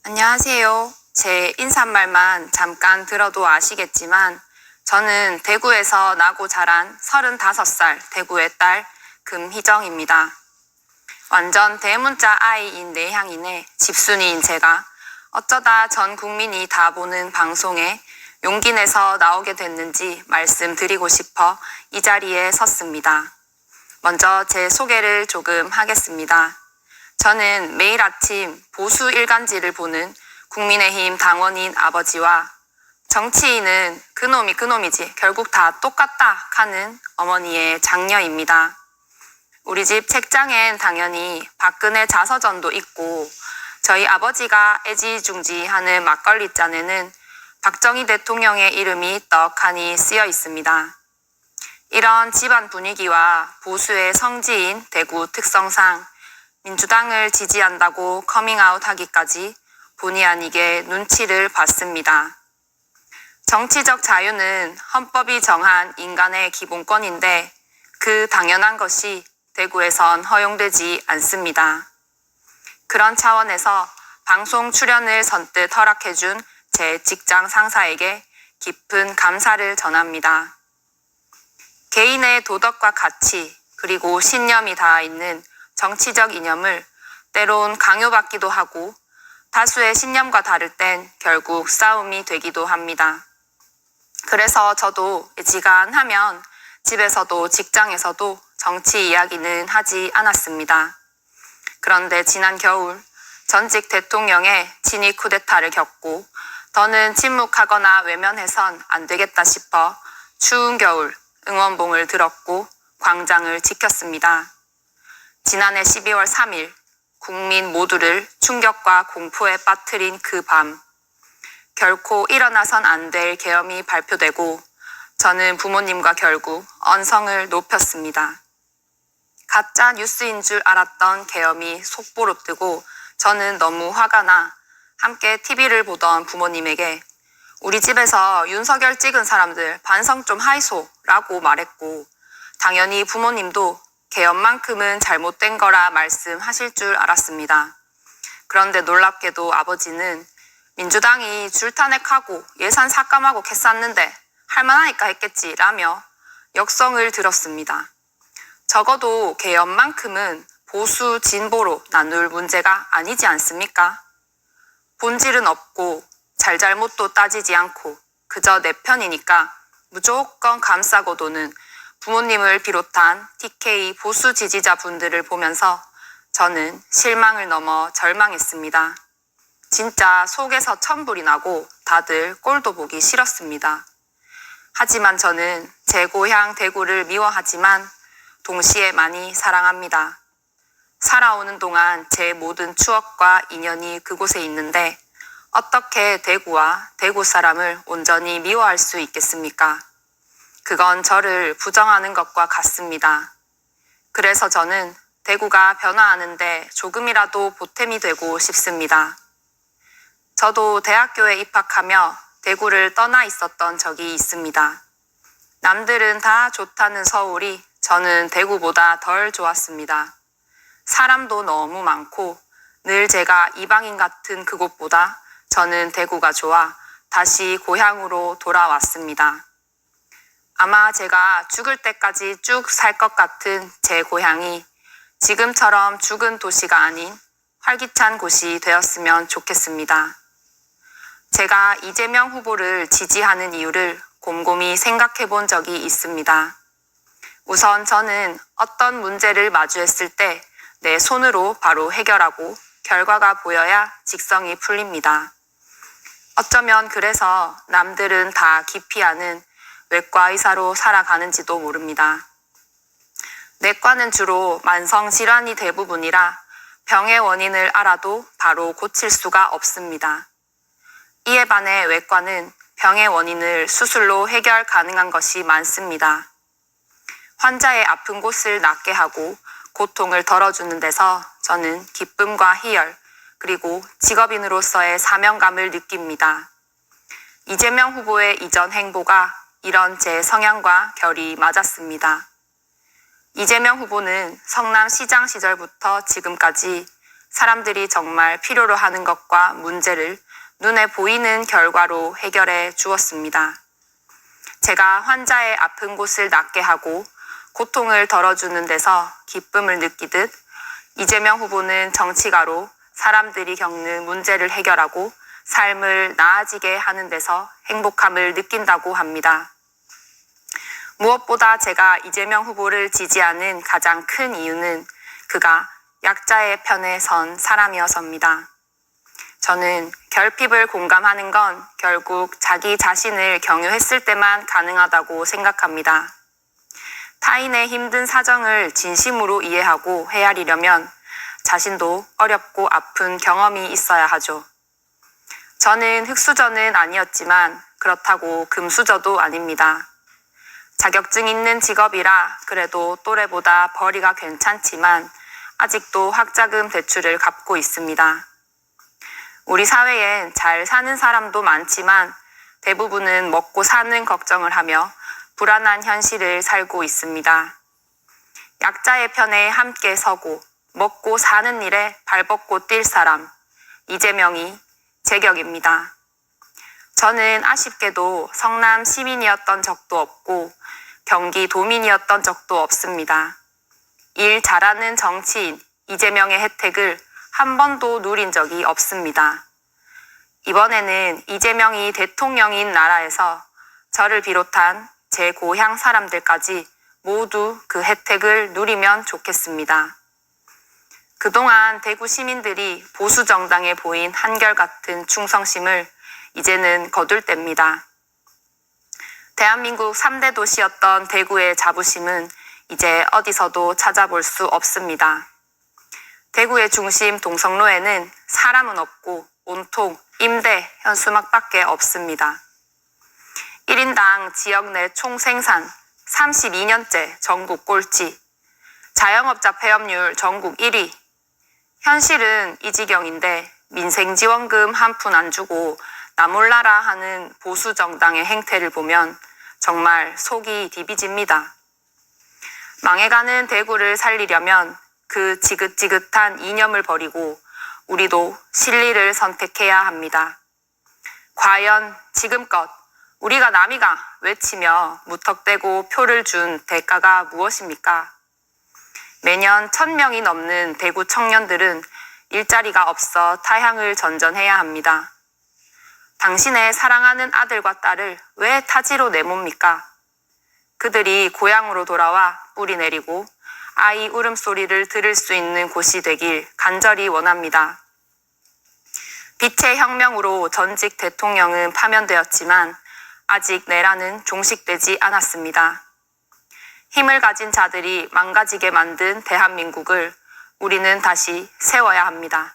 안녕하세요. 제 인사말만 잠깐 들어도 아시겠지만 저는 대구에서 나고 자란 35살 대구의 딸 금희정입니다. 완전 대문자 아이인 내향인의 집순이인 제가 어쩌다 전 국민이 다 보는 방송에 용기 내서 나오게 됐는지 말씀드리고 싶어 이 자리에 섰습니다. 먼저 제 소개를 조금 하겠습니다. 저는 매일 아침 보수 일간지를 보는 국민의힘 당원인 아버지와 정치인은 그놈이 그놈이지 결국 다 똑같다 하는 어머니의 장녀입니다. 우리 집 책장엔 당연히 박근혜 자서전도 있고 저희 아버지가 애지중지하는 막걸리 잔에는 박정희 대통령의 이름이 떡하니 쓰여 있습니다. 이런 집안 분위기와 보수의 성지인 대구 특성상 민주당을 지지한다고 커밍아웃 하기까지 본의 아니게 눈치를 봤습니다. 정치적 자유는 헌법이 정한 인간의 기본권인데 그 당연한 것이 대구에선 허용되지 않습니다. 그런 차원에서 방송 출연을 선뜻 허락해준 제 직장 상사에게 깊은 감사를 전합니다. 개인의 도덕과 가치 그리고 신념이 닿아 있는 정치적 이념을 때론 강요받기도 하고 다수의 신념과 다를 땐 결국 싸움이 되기도 합니다. 그래서 저도 지간하면 집에서도 직장에서도 정치 이야기는 하지 않았습니다. 그런데 지난 겨울 전직 대통령의 친위 쿠데타를 겪고 더는 침묵하거나 외면해선 안 되겠다 싶어 추운 겨울 응원봉을 들었고 광장을 지켰습니다. 지난해 12월 3일 국민 모두를 충격과 공포에 빠뜨린 그 밤, 결코 일어나선 안 될 계엄이 발표되고 저는 부모님과 결국 언성을 높였습니다. 가짜 뉴스인 줄 알았던 계엄이 속보로 뜨고 저는 너무 화가 나 함께 TV를 보던 부모님에게 우리 집에서 윤석열 찍은 사람들 반성 좀 하이소 라고 말했고 당연히 부모님도 계엄만큼은 잘못된 거라 말씀하실 줄 알았습니다. 그런데 놀랍게도 아버지는 민주당이 줄탄핵하고 예산 삭감하고 했었는데 할만하니까 했겠지 라며 역성을 들었습니다. 적어도 계엄만큼은 보수 진보로 나눌 문제가 아니지 않습니까? 본질은 없고 잘잘못도 따지지 않고 그저 내 편이니까 무조건 감싸고 도는 부모님을 비롯한 TK 보수 지지자분들을 보면서 저는 실망을 넘어 절망했습니다. 진짜 속에서 천불이 나고 다들 꼴도 보기 싫었습니다. 하지만 저는 제 고향 대구를 미워하지만 동시에 많이 사랑합니다. 살아오는 동안 제 모든 추억과 인연이 그곳에 있는데 어떻게 대구와 대구 사람을 온전히 미워할 수 있겠습니까? 그건 저를 부정하는 것과 같습니다. 그래서 저는 대구가 변화하는데 조금이라도 보탬이 되고 싶습니다. 저도 대학교에 입학하며 대구를 떠나 있었던 적이 있습니다. 남들은 다 좋다는 서울이 저는 대구보다 덜 좋았습니다. 사람도 너무 많고 늘 제가 이방인 같은 그곳보다 저는 대구가 좋아 다시 고향으로 돌아왔습니다. 아마 제가 죽을 때까지 쭉 살 것 같은 제 고향이 지금처럼 죽은 도시가 아닌 활기찬 곳이 되었으면 좋겠습니다. 제가 이재명 후보를 지지하는 이유를 곰곰이 생각해 본 적이 있습니다. 우선 저는 어떤 문제를 마주했을 때 내 손으로 바로 해결하고 결과가 보여야 직성이 풀립니다. 어쩌면 그래서 남들은 다 기피하는 외과 의사로 살아가는지도 모릅니다. 내과는 주로 만성 질환이 대부분이라 병의 원인을 알아도 바로 고칠 수가 없습니다. 이에 반해 외과는 병의 원인을 수술로 해결 가능한 것이 많습니다. 환자의 아픈 곳을 낫게 하고 고통을 덜어주는 데서 저는 기쁨과 희열, 그리고 직업인으로서의 사명감을 느낍니다. 이재명 후보의 이전 행보가 이런 제 성향과 결이 맞았습니다. 이재명 후보는 성남시장 시절부터 지금까지 사람들이 정말 필요로 하는 것과 문제를 눈에 보이는 결과로 해결해 주었습니다. 제가 환자의 아픈 곳을 낫게 하고 고통을 덜어주는 데서 기쁨을 느끼듯 이재명 후보는 정치가로 사람들이 겪는 문제를 해결하고 삶을 나아지게 하는 데서 행복함을 느낀다고 합니다. 무엇보다 제가 이재명 후보를 지지하는 가장 큰 이유는 그가 약자의 편에 선 사람이어서입니다. 저는 결핍을 공감하는 건 결국 자기 자신을 경유했을 때만 가능하다고 생각합니다. 타인의 힘든 사정을 진심으로 이해하고 헤아리려면 자신도 어렵고 아픈 경험이 있어야 하죠. 저는 흙수저는 아니었지만 그렇다고 금수저도 아닙니다. 자격증 있는 직업이라 그래도 또래보다 벌이가 괜찮지만 아직도 학자금 대출을 갚고 있습니다. 우리 사회엔 잘 사는 사람도 많지만 대부분은 먹고 사는 걱정을 하며 불안한 현실을 살고 있습니다. 약자의 편에 함께 서고 먹고 사는 일에 발벗고 뛸 사람, 이재명이 제격입니다. 저는 아쉽게도 성남 시민이었던 적도 없고 경기 도민이었던 적도 없습니다. 일 잘하는 정치인 이재명의 혜택을 한 번도 누린 적이 없습니다. 이번에는 이재명이 대통령인 나라에서 저를 비롯한 제 고향 사람들까지 모두 그 혜택을 누리면 좋겠습니다. 그동안 대구 시민들이 보수 정당에 보인 한결같은 충성심을 이제는 거둘 때입니다. 대한민국 3대 도시였던 대구의 자부심은 이제 어디서도 찾아볼 수 없습니다. 대구의 중심 동성로에는 사람은 없고 온통 임대 현수막밖에 없습니다. 1인당 지역 내 총생산 32년째 전국 꼴찌, 자영업자 폐업률 전국 1위. 현실은 이 지경인데 민생지원금 한 푼 안 주고 나 몰라라 하는 보수 정당의 행태를 보면 정말 속이 디비집니다. 망해가는 대구를 살리려면 그 지긋지긋한 이념을 버리고 우리도 실리를 선택해야 합니다. 과연 지금껏 우리가 남이가 외치며 무턱대고 표를 준 대가가 무엇입니까? 매년 1000명이 넘는 대구 청년들은 일자리가 없어 타향을 전전해야 합니다. 당신의 사랑하는 아들과 딸을 왜 타지로 내뭅니까? 그들이 고향으로 돌아와 뿌리 내리고 아이 울음소리를 들을 수 있는 곳이 되길 간절히 원합니다. 빛의 혁명으로 전직 대통령은 파면되었지만 아직 내란은 종식되지 않았습니다. 힘을 가진 자들이 망가지게 만든 대한민국을 우리는 다시 세워야 합니다.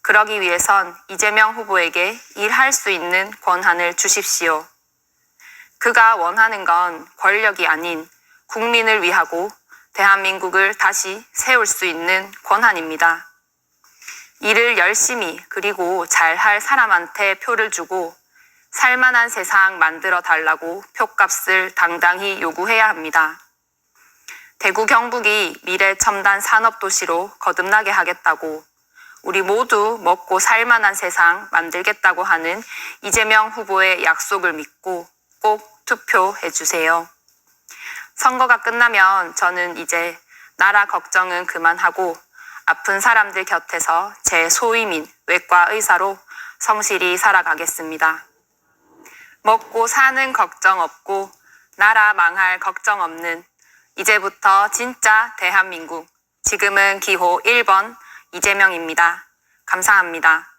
그러기 위해선 이재명 후보에게 일할 수 있는 권한을 주십시오. 그가 원하는 건 권력이 아닌 국민을 위하고 대한민국을 다시 세울 수 있는 권한입니다. 일을 열심히 그리고 잘할 사람한테 표를 주고 살만한 세상 만들어 달라고 표값을 당당히 요구해야 합니다. 대구 경북이 미래 첨단 산업도시로 거듭나게 하겠다고 우리 모두 먹고 살만한 세상 만들겠다고 하는 이재명 후보의 약속을 믿고 꼭 투표해 주세요. 선거가 끝나면 저는 이제 나라 걱정은 그만하고 아픈 사람들 곁에서 제 소위민 외과 의사로 성실히 살아가겠습니다. 먹고 사는 걱정 없고 나라 망할 걱정 없는 이제부터 진짜 대한민국, 지금은 기호 1번 이재명입니다. 감사합니다.